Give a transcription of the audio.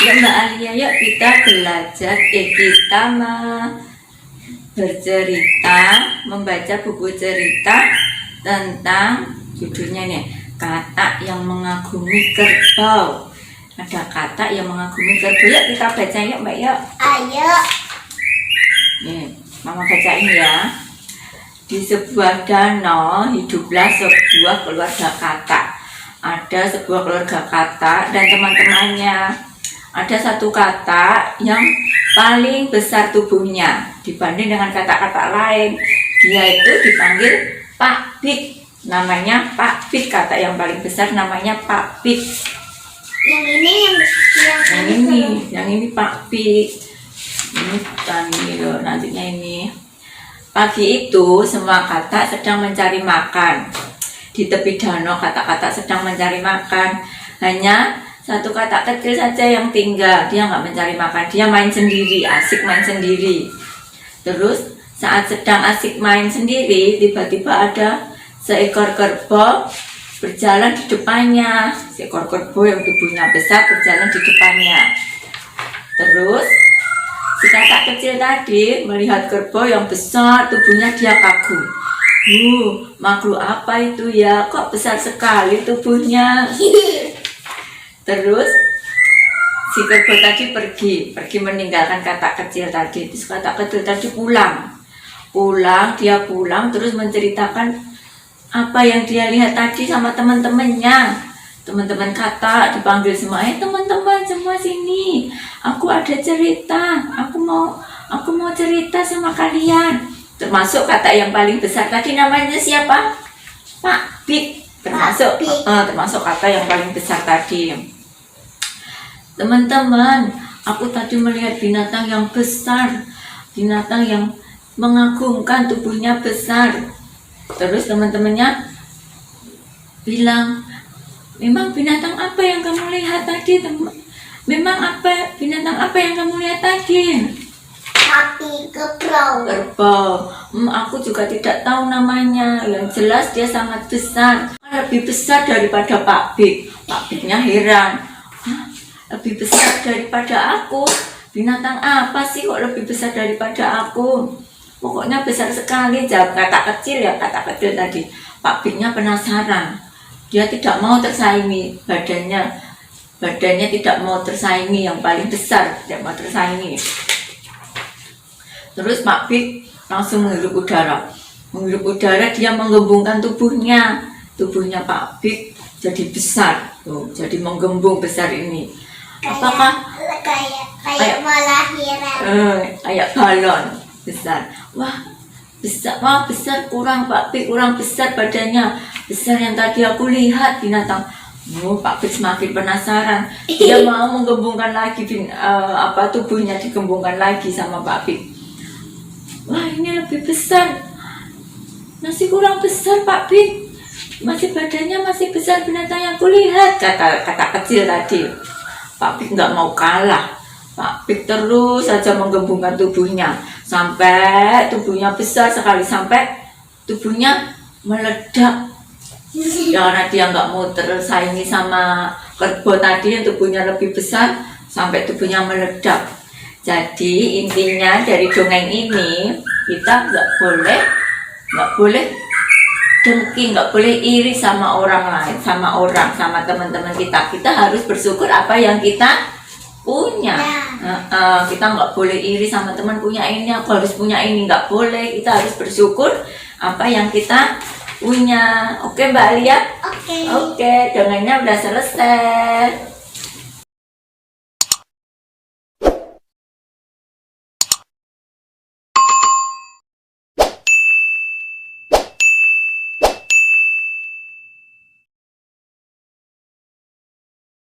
Ya Mbak Alia, yuk kita belajar, kita bercerita, membaca buku cerita tentang judulnya nih, kata yang mengagumi kerbau. Ada kata yang mengagumi kerbau, yuk kita baca yuk Mbak yuk. Ayo. Nih, Mama bacain ya. Di sebuah danau hiduplah sebuah keluarga kata. Ada sebuah keluarga kata dan teman-temannya. Ada satu kata yang paling besar tubuhnya dibanding dengan kata-kata lain. Dia itu dipanggil Pak Big. Namanya Pak Big, kata yang paling besar namanya Pak Big. Yang Ini Pak Big. Ini loh, nantinya ini. Pagi itu semua kata sedang mencari makan. Di tepi danau kata-kata sedang mencari makan. Hanya satu kata kecil saja yang tinggal. Dia nggak mencari makan, dia main sendiri, asik main sendiri. Terus saat sedang asik main sendiri, tiba-tiba ada seekor kerbau berjalan di depannya. Seekor kerbau yang tubuhnya besar berjalan di depannya. Terus si kakak kecil tadi melihat kerbau yang besar tubuhnya, dia kagum. Makhluk apa itu ya? Kok besar sekali tubuhnya? Terus si kerbau tadi pergi meninggalkan kata kecil tadi. Terus kata kecil tadi pulang, dia pulang terus menceritakan apa yang dia lihat tadi sama teman-temannya. Teman-teman kata dipanggil semua, teman-teman semua sini, aku ada cerita, aku mau cerita sama kalian. Termasuk kata yang paling besar tadi, namanya siapa? Pak Big. Termasuk kata yang paling besar tadi. Teman-teman, aku tadi melihat binatang yang besar, binatang yang mengagumkan, tubuhnya besar. Terus teman-temannya bilang, memang binatang apa yang kamu lihat tadi? Binatang apa yang kamu lihat tadi? Sapi kerbau. Aku juga tidak tahu namanya. Yang jelas dia sangat besar, lebih besar daripada Pak Big. Pak Bignya heran, lebih besar daripada aku? Binatang apa sih kok lebih besar daripada aku? Pokoknya besar sekali, jawab kata kecil tadi. Pak Bignya penasaran, dia tidak mau tersaingi, badannya tidak mau tersaingi, yang paling besar tidak mau tersaingi. Terus Pak Big langsung menghirup udara, dia menggembungkan tubuhnya Pak Big jadi besar, jadi menggembung besar ini. Apakah kayak melahiran? Kayak balon besar. Besar kurang Pak Big, kurang besar badannya, besar yang tadi aku lihat binatang. Pak Big semakin penasaran, dia mau menggembungkan lagi tubuhnya, digembungkan lagi sama Pak Big. Ini lebih besar, masih kurang besar Pak Big, badannya masih besar binatang yang kulihat, kata kecil tadi. Pak Big nggak mau kalah. Pak Big terus saja menggembungkan tubuhnya sampai tubuhnya besar sekali, sampai tubuhnya meledak. Karena dia nggak mau tersaingi sama kerbau tadi yang tubuhnya lebih besar, sampai tubuhnya meledak. Jadi intinya dari dongeng ini, kita nggak boleh dengki, nggak boleh iri sama orang lain, sama teman-teman kita. Kita harus bersyukur apa yang kita punya. Kita nggak boleh iri sama teman punya ini, aku harus punya ini, nggak boleh. Kita harus bersyukur apa yang kita punya. Oke Mbak Alia? Oke, dongengnya udah selesai.